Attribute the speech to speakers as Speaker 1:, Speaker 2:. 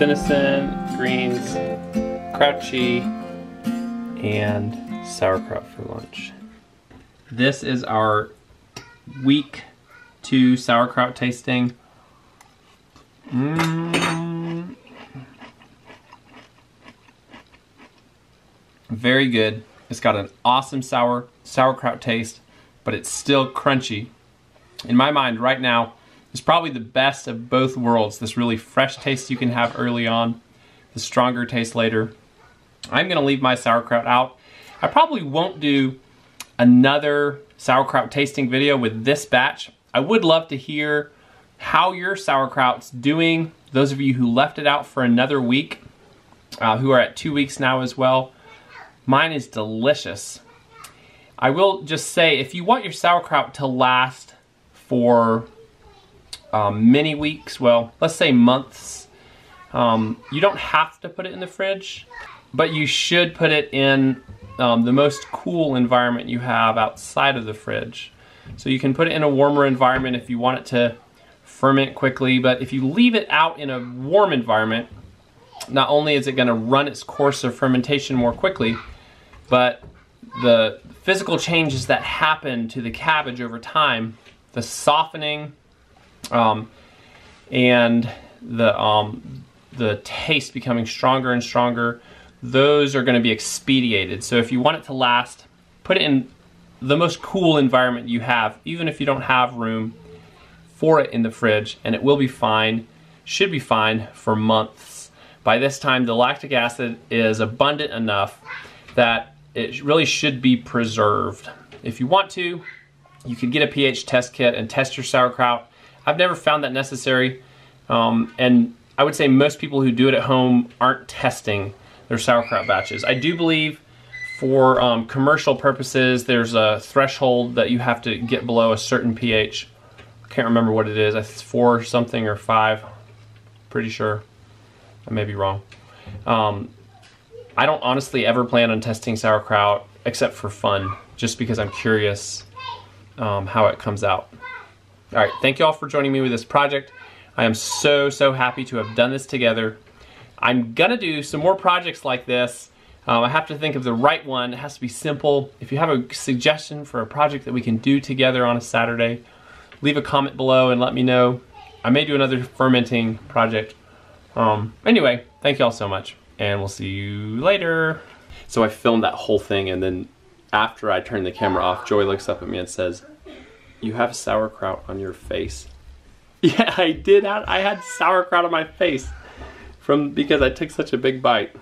Speaker 1: venison, greens, Kraut cheese, and sauerkraut for lunch. This is our week 2 sauerkraut tasting. Very good. It's got an awesome sauerkraut taste, but it's still crunchy. In my mind right now, it's probably the best of both worlds. This really fresh taste you can have early on, the stronger taste later. I'm gonna leave my sauerkraut out. I probably won't do another sauerkraut tasting video with this batch. I would love to hear how your sauerkraut's doing. Those of you who left it out for another week, who are at 2 weeks now as well. Mine is delicious. I will just say, if you want your sauerkraut to last for many weeks, well, let's say months, you don't have to put it in the fridge, but you should put it in the most cool environment you have outside of the fridge. So you can put it in a warmer environment if you want it to ferment quickly, but if you leave it out in a warm environment, not only is it going to run its course of fermentation more quickly, but the physical changes that happen to the cabbage over time, the softening and the taste becoming stronger and stronger, those are going to be expedited. So if you want it to last, put it in the most cool environment you have, even if you don't have room for it in the fridge, and it will be fine, should be fine for months. By this time, the lactic acid is abundant enough that it really should be preserved. If you want to, you could get a pH test kit and test your sauerkraut. I've never found that necessary, and I would say most people who do it at home aren't testing their sauerkraut batches. I do believe for commercial purposes, there's a threshold that you have to get below a certain pH. I can't remember what it is. It's 4 something or 5. Pretty sure. I may be wrong. I don't honestly ever plan on testing sauerkraut except for fun, just because I'm curious how it comes out. All right, thank you all for joining me with this project. I am so happy to have done this together. I'm gonna do some more projects like this. I have to think of the right one. It has to be simple. If you have a suggestion for a project that we can do together on a Saturday, leave a comment below and let me know. I may do another fermenting project. Anyway, thank you all so much, and we'll see you later. So I filmed that whole thing, and then after I turned the camera off, Joy looks up at me and says, "You have sauerkraut on your face." Yeah, I did. I had sauerkraut on my face because I took such a big bite.